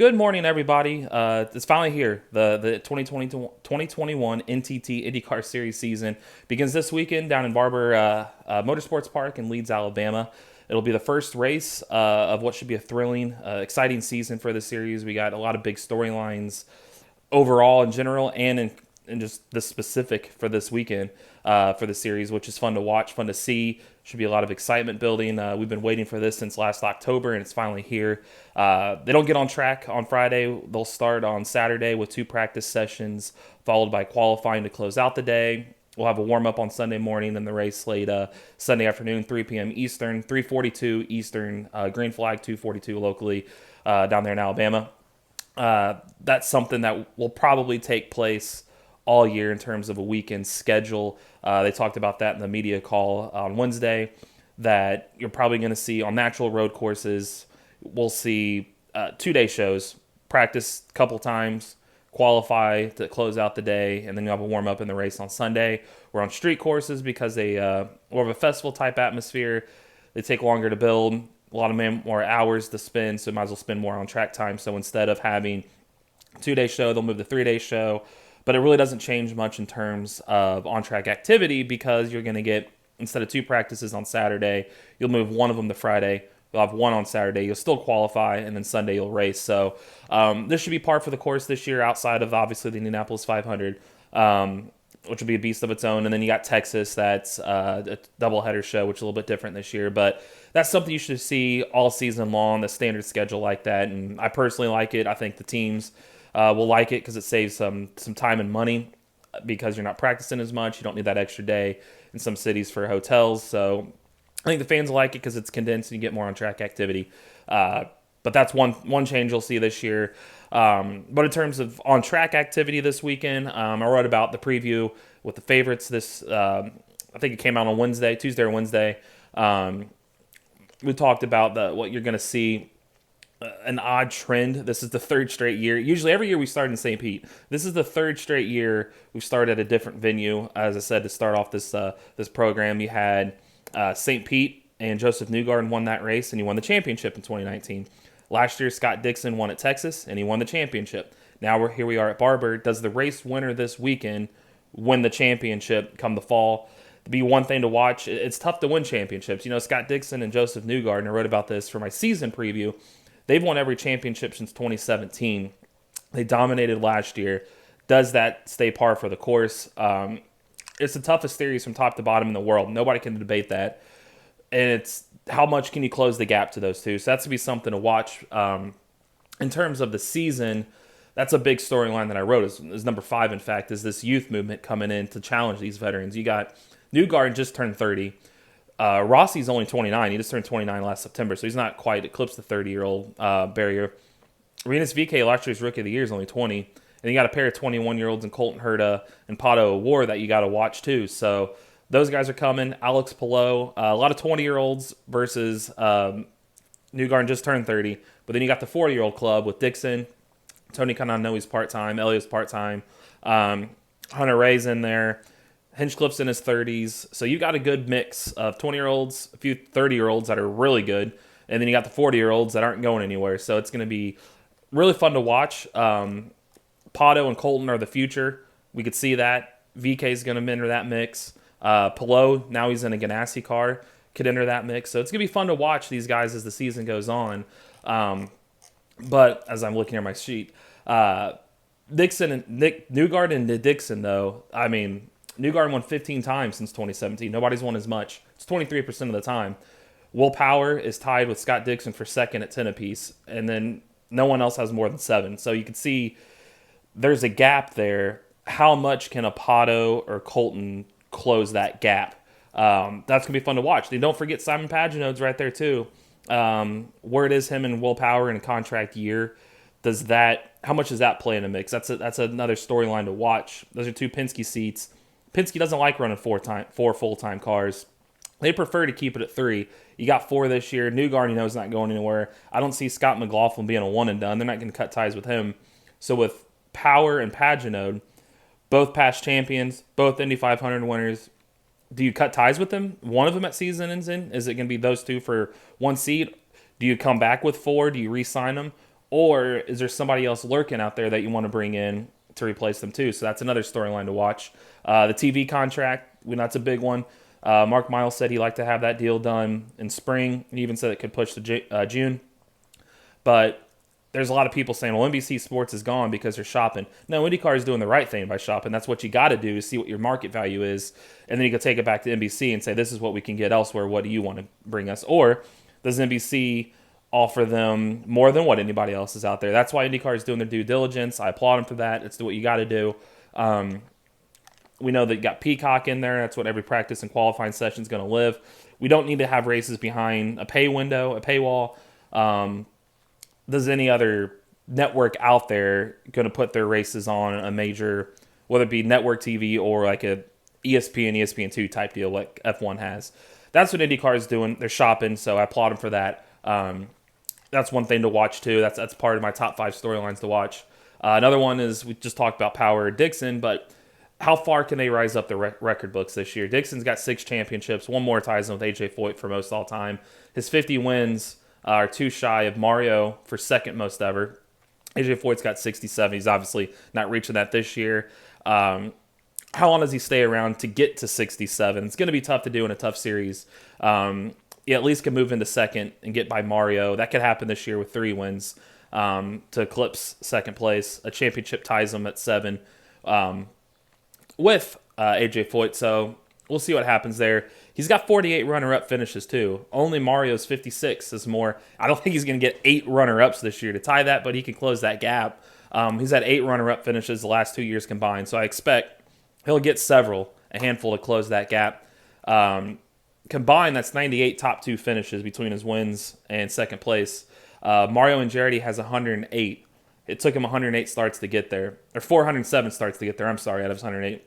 Good morning, everybody. It's finally here. The 2021 NTT INDYCAR Series season begins this weekend down in Barber Motorsports Park in Leeds, Alabama. It'll be the first race of what should be a thrilling, exciting season for the series. We got a lot of big storylines overall in general and in just the specific for this weekend for the series, which is fun to watch, fun to see. Should be a lot of excitement building. We've been waiting for this since last October, and it's finally here. They don't get on track on Friday. They'll start on Saturday with 2 practice sessions, followed by qualifying to close out the day. We'll have a warm-up on Sunday morning, and the race late Sunday afternoon, 3 p.m. Eastern, 3:42 Eastern, green flag, 2:42 locally down there in Alabama. That's something that will probably take place all year in terms of a weekend schedule. They talked about that in the media call on Wednesday, that you're probably going to see on natural road courses, we'll see 2-day shows, practice a couple times, qualify to close out the day, and then you have a warm-up in the race on Sunday. We're on street courses because they more of a festival-type atmosphere. They take longer to build, a lot of more hours to spend, so you might as well spend more on track time. So instead of having a 2-day show, they'll move to 3-day show. But it really doesn't change much in terms of on-track activity, because you're going to get, instead of 2 practices on Saturday, you'll move one of them to Friday. You'll have one on Saturday. You'll still qualify, and then Sunday you'll race. So this should be par for the course this year, outside of obviously the Indianapolis 500, which will be a beast of its own. And then you got Texas, that's a doubleheader show, which is a little bit different this year. But that's something you should see all season long, the standard schedule like that. And I personally like it. I think the teams will like it because it saves some time and money, because you're not practicing as much. You don't need that extra day in some cities for hotels. So I think the fans like it because it's condensed and you get more on-track activity. But that's one change you'll see this year. But in terms of on-track activity this weekend, I wrote about the preview with the favorites. This I think it came out on Tuesday or Wednesday. We talked about what you're going to see. An odd trend. This is the 3rd straight year. Usually every year we start in St. Pete. This is the 3rd straight year we've started at a different venue. As I said, to start off this program, you had St. Pete, and Joseph Newgarden won that race, and he won the championship in 2019. Last year, Scott Dixon won at Texas, and he won the championship. Now here we are at Barber. Does the race winner this weekend win the championship come the fall? It'd be one thing to watch. It's tough to win championships. You know, Scott Dixon and Joseph Newgarden, I wrote about this for my season preview. They've won every championship since 2017. They dominated last year. Does that stay par for the course? It's the toughest series from top to bottom in the world. Nobody can debate that. And it's how much can you close the gap to those two? So that's to be something to watch. In terms of the season, that's a big storyline that I wrote. Is number 5, in fact, is this youth movement coming in to challenge these veterans. You got Newgarden just turned 30. Rossi's only 29. He just turned 29 last September, so he's not quite eclipsed the 30-year-old barrier. Rinus VeeKay, last year's Rookie of the Year, is only 20. And you got a pair of 21-year-olds in Colton Herta and Pato O'Ward that you got to watch too. So those guys are coming. Alex Palou, a lot of 20-year-olds versus Newgarden just turned 30. But then you got the 40-year-old club with Dixon, Tony Kanano's part-time, Elliot's part-time, Hunter Ray's in there. Hinchcliffe's in his 30s. So you got a good mix of 20-year-olds, a few 30-year-olds that are really good, and then you got the 40-year-olds that aren't going anywhere. So it's going to be really fun to watch. Pato and Colton are the future. We could see that. VK is going to enter that mix. Palou, now he's in a Ganassi car, could enter that mix. So it's going to be fun to watch these guys as the season goes on. But as I'm looking at my sheet, Newgarden and Dixon, though, I mean, Newgarden won 15 times since 2017. Nobody's won as much. It's 23% of the time. Will Power is tied with Scott Dixon for second at 10 apiece, and then no one else has more than 7. So you can see there's a gap there. How much can a Pato or Colton close that gap? That's going to be fun to watch. And don't forget Simon Paginode's right there too. Where it is him and Will Power in a contract year, how much does that play in a mix? That's another storyline to watch. Those are 2 Penske seats. Penske doesn't like running 4 full-time cars. They prefer to keep it at 3. You got 4 this year. Newgarden, is not going anywhere. I don't see Scott McLaughlin being a one and done. They're not going to cut ties with him. So with Power and Paginode, both past champions, both Indy 500 winners, do you cut ties with them? One of them at season ends in? Is it going to be those 2 for 1 seat? Do you come back with 4? Do you re-sign them? Or is there somebody else lurking out there that you want to bring in to replace them too? So that's another storyline to watch. The TV contract, that's a big one. Mark Miles said he'd like to have that deal done in spring. He even said it could push to June. But there's a lot of people saying, well, NBC Sports is gone because they're shopping. No, IndyCar is doing the right thing by shopping. That's what you got to do, is see what your market value is. And then you can take it back to NBC and say, this is what we can get elsewhere. What do you want to bring us? Or does NBC offer them more than what anybody else is out there? That's why IndyCar is doing their due diligence. I applaud them for that. It's what you got to do. We know that you got Peacock in there. That's what every practice and qualifying session is going to live. We don't need to have races behind a pay window, a paywall. Does any other network out there going to put their races on a major, whether it be network TV or like a ESPN, ESPN2 type deal like F1 has? That's what IndyCar is doing. They're shopping, so I applaud them for that. That's one thing to watch too. That's part of my top 5 storylines to watch. Another one is, we just talked about Power Dixon, but how far can they rise up the record books this year? Dixon's got 6 championships. One more ties him with AJ Foyt for most all time. His 50 wins are too shy of Mario for second most ever. AJ Foyt's got 67. He's obviously not reaching that this year. How long does he stay around to get to 67? It's going to be tough to do in a tough series. He at least can move into second and get by Mario. That could happen this year with 3 wins to eclipse second place. A championship ties him at 7 with AJ Foyt. So we'll see what happens there. He's got 48 runner-up finishes too. Only Mario's 56 is more. I don't think he's going to get 8 runner-ups this year to tie that, but he can close that gap. He's had 8 runner-up finishes the last 2 years combined, so I expect he'll get several, a handful to close that gap. Combined, that's 98 top 2 finishes between his wins and second place. Mario Andretti has 108. It took him 108 starts to get there, or 407 starts to get there. I'm sorry, out of his 108.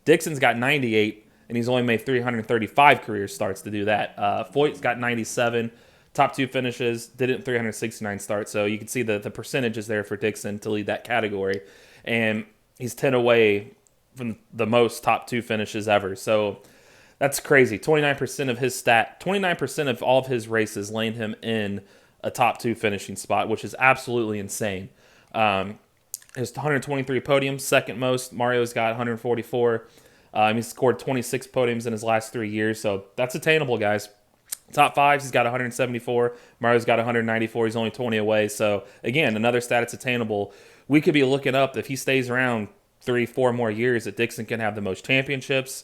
Dixon's got 98. And he's only made 335 career starts to do that. Foyt's got 97 top 2 finishes, did it in 369 starts. So you can see the percentages there for Dixon to lead that category. And he's 10 away from the most top 2 finishes ever. So that's crazy. 29% of his 29% of all of his races land him in a top 2 finishing spot, which is absolutely insane. His 123 podiums, second most. Mario's got 144. He's scored 26 podiums in his last 3 years, so that's attainable, guys. Top 5s, he's got 174. Mario's got 194. He's only 20 away. So, again, another stat that's attainable. We could be looking up, if he stays around 3-4 more years, that Dixon can have the most championships,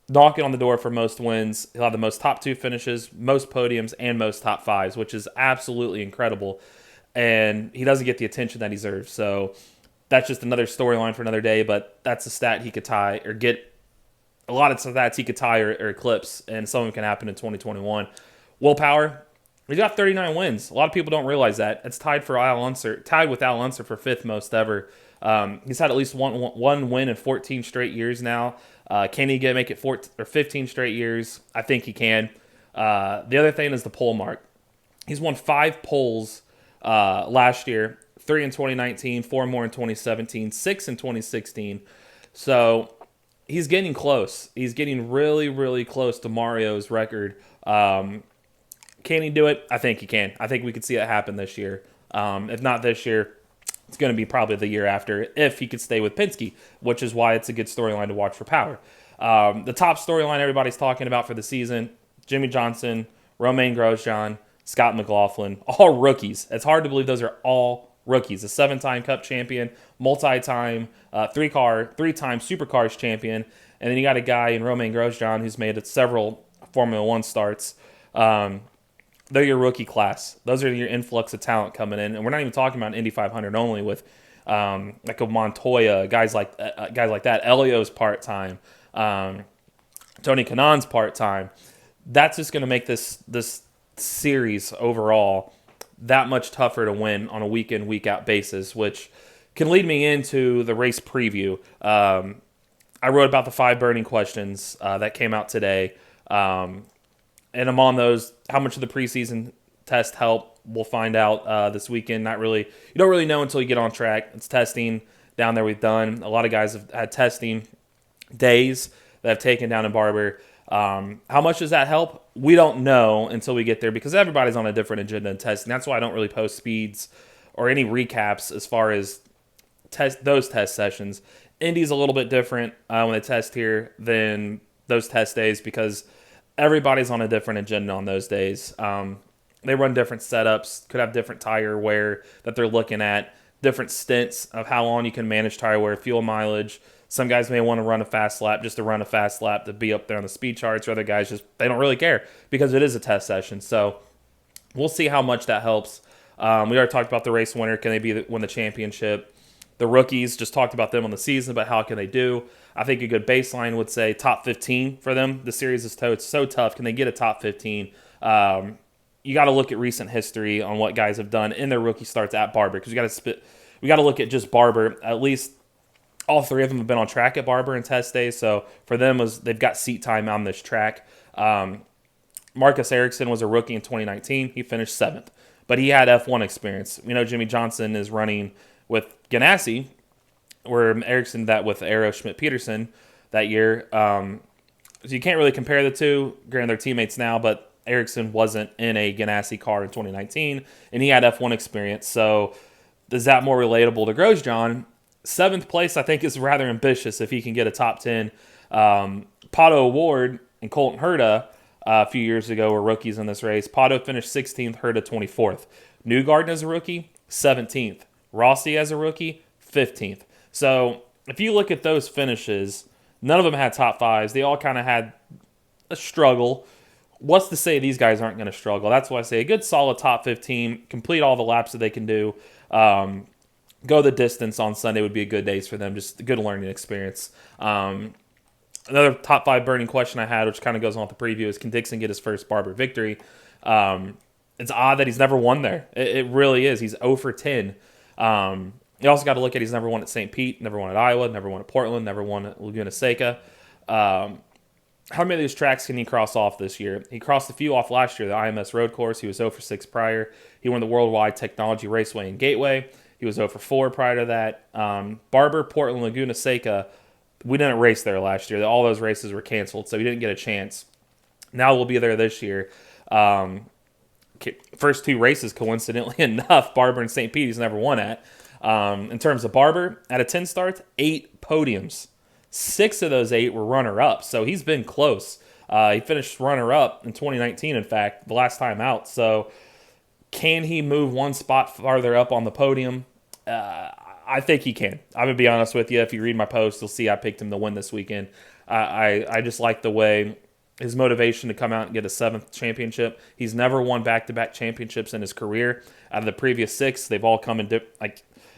knocking on the door for most wins. He'll have the most top 2 finishes, most podiums, and most top 5s, which is absolutely incredible. And he doesn't get the attention that he deserves. So that's just another storyline for another day, but that's a stat he could tie or get. A lot of stats he could tie or eclipse, and some of them can happen in 2021. Will Power, he's got 39 wins. A lot of people don't realize that. It's tied with Al Unser for 5th most ever. He's had at least one win in 14 straight years now. Can he make it 15 straight years? I think he can. The other thing is the pole mark. He's won 5 poles last year, 3 in 2019, 4 more in 2017, 6 in 2016. So he's getting close. He's getting really, really close to Mario's record. Can he do it? I think he can. I think we could see it happen this year. If not this year, it's going to be probably the year after if he could stay with Penske, which is why it's a good storyline to watch for Power. The top storyline everybody's talking about for the season, Jimmy Johnson, Romain Grosjean, Scott McLaughlin, all rookies. It's hard to believe those are all rookies. A 7-time Cup champion, multi-time, 3-time Supercars champion, and then you got a guy in Romain Grosjean who's made several Formula One starts. They're your rookie class. Those are your influx of talent coming in, and we're not even talking about Indy 500 only with like a Montoya, guys like that. Elio's part-time, Tony Kanaan's part-time. That's just going to make this series overall that much tougher to win on a week-in, week-out basis, which can lead me into the race preview. I wrote about the 5 burning questions that came out today, and I'm on those. How much of the preseason test help? We'll find out this weekend. Not really. You don't really know until you get on track. It's testing down there we've done. A lot of guys have had testing days that have taken down in Barber. How much does that help? We don't know until we get there because everybody's on a different agenda in testing. That's why I don't really post speeds or any recaps as far as those test sessions. Indy's a little bit different when they test here than those test days because everybody's on a different agenda on those days. They run different setups, could have different tire wear that they're looking at, different stints of how long you can manage tire wear, fuel mileage. Some guys may want to run a fast lap just to run a fast lap to be up there on the speed charts, or other guys they don't really care because it is a test session. So we'll see how much that helps. We already talked about the race winner. Can they win the championship? The rookies, just talked about them on the season, but how can they do? I think a good baseline would say top 15 for them. The series is so tough. Can they get a top 15? You got to look at recent history on what guys have done in their rookie starts at Barber, because we got to look at just Barber. At least all three of them have been on track at Barber in test days, so for them they've got seat time on this track. Marcus Ericsson was a rookie in 2019. He finished 7th, but he had F1 experience. Jimmy Johnson is running with Ganassi, where Ericsson did that with Aero Schmidt-Peterson that year. So you can't really compare the two. Granted, they're teammates now, but Ericsson wasn't in a Ganassi car in 2019, and he had F1 experience. So is that more relatable to Grosjean? 7th place, I think, is rather ambitious if he can get a top 10. Pato O'Ward and Colton Herta a few years ago were rookies in this race. Pato finished 16th, Herta 24th. Newgarden as a rookie, 17th. Rossi as a rookie, 15th. So if you look at those finishes, none of them had top 5s. They all kind of had a struggle. What's to say these guys aren't going to struggle? That's why I say a good solid top 15, complete all the laps that they can do, go the distance on Sunday would be a good days for them, just a good learning experience. Another top 5 burning question I had, which kind of goes on with the preview, is can Dixon get his first Barber victory? It's odd that he's never won there. It really is. He's 0 for 10. You also got to look at he's never won at St. Pete, never won at Iowa, never won at Portland, never won at Laguna Seca. How many of these tracks can he cross off this year? He crossed a few off last year, the IMS road course. He was 0 for 6 prior. He won the Worldwide Technology Raceway and Gateway. He was 0 for 4 prior to that. Barber, Portland, Laguna Seca, we didn't race there last year. All those races were canceled, so he didn't get a chance. Now we'll be there this year. First 2 races, coincidentally enough, Barber and St. Pete, he's never won at. In terms of Barber, out of 10 starts, 8 podiums. 6 of those 8 were runner-up, so he's been close. He finished runner-up in 2019, in fact, the last time out. So can he move one spot farther up on the podium? I think he can. I'm going to be honest with you. If you read my post, you'll see I picked him to win this weekend. I just like the way his motivation to come out and get a 7th championship. He's never won back-to-back championships in his career. Out of the previous 6, they've all come in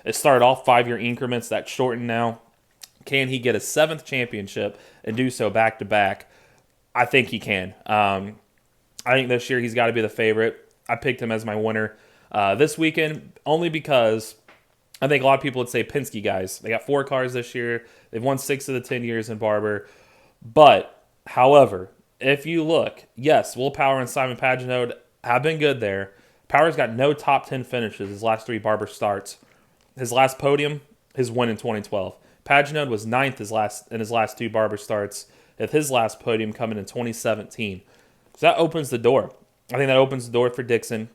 it started off 5-year increments. That's shortened now. Can he get a 7th championship and do so back-to-back? I think he can. I think this year he's got to be the favorite. I picked him as my winner this weekend only because I think a lot of people would say Penske guys. They got 4 cars this year. They've won 6 of the 10 years in Barber. But, however, if you look, yes, Will Power and Simon Pagenaud have been good there. Power's got no top 10 finishes his last 3 Barber starts. His last podium, his win in 2012. Pagenaud was 9th in his last 2 Barber starts, with his last podium coming in 2017. So that opens the door. I think that opens the door for Dixon.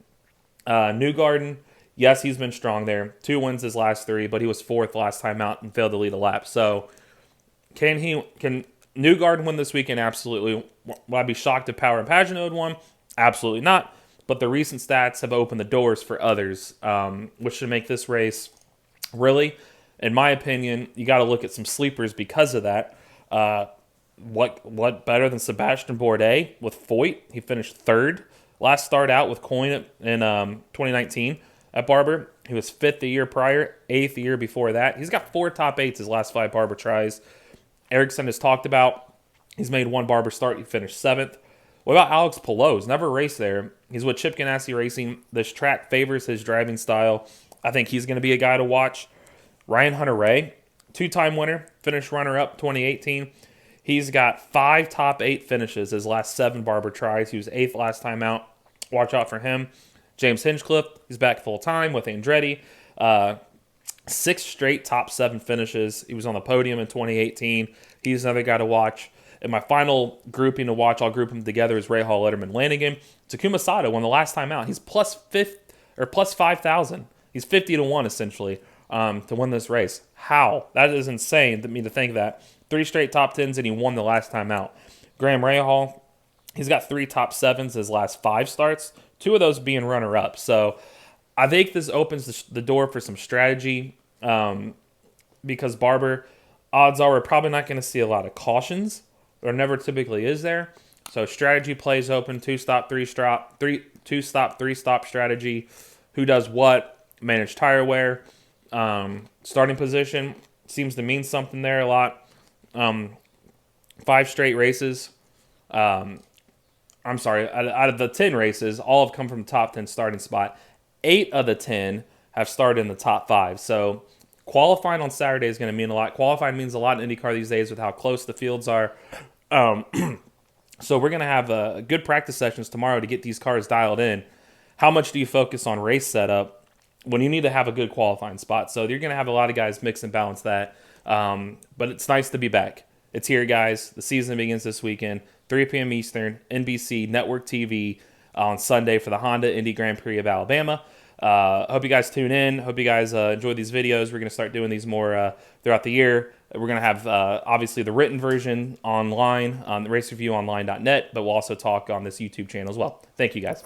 Newgarden, yes, he's been strong there. 2 wins his last 3, but he was 4th last time out and failed to lead a lap. So can Newgarden win this weekend? Absolutely. Will I be shocked if Power and Pagenaud won? Absolutely not. But the recent stats have opened the doors for others, which should make this race really, in my opinion, you got to look at some sleepers because of that. What better than Sebastian Bourdais with Foyt? He finished 3rd last start out with Coyne in 2019 at Barber. He was 5th the year prior, 8th the year before that. He's got 4 top 8s his last 5 Barber tries. Ericsson has talked about. He's made 1 Barber start. He finished 7th. What about Alex Palou? He's never raced there. He's with Chip Ganassi Racing. This track favors his driving style. I think he's going to be a guy to watch. Ryan Hunter-Reay, 2-time winner, finished runner-up 2018. He's got 5 top 8 finishes his last 7 Barber tries. He was 8th last time out. Watch out for him. James Hinchcliffe, he's back full-time with Andretti. 6 straight top 7 finishes. He was on the podium in 2018. He's another guy to watch. And my final grouping to watch, I'll group them together, is Rahal, Letterman, Lanigan. Takuma Sato won the last time out. He's plus 5,000 He's 50-1 essentially to win this race. How? That is insane to me to think that. 3 straight top 10s, and he won the last time out. Graham Rahal, he's got 3 top 7s his last 5 starts, 2 of those being runner-up. So I think this opens the door for some strategy because Barber, odds are we're probably not going to see a lot of cautions. There never typically is there. So strategy plays open, 2-stop, 3-stop, 2-stop, 3-stop strategy. Who does what? Manage tire wear. Starting position seems to mean something there a lot. 5 straight races. I'm sorry, out of the 10 races, all have come from the top 10 starting spot. 8 of the 10 have started in the top 5. So qualifying on Saturday is going to mean a lot. Qualifying means a lot in IndyCar these days with how close the fields are. So we're going to have good practice sessions tomorrow to get these cars dialed in. How much do you focus on race setup when you need to have a good qualifying spot? So you're going to have a lot of guys mix and balance that. But it's nice to be back. It's here, guys. The season begins this weekend, 3 p.m. Eastern, NBC Network TV on Sunday for the Honda Indy Grand Prix of Alabama. Hope you guys tune in. Hope you guys enjoy these videos. We're going to start doing these more throughout the year. We're going to have, obviously, the written version online on the racereviewonline.net, but we'll also talk on this YouTube channel as well. Thank you, guys.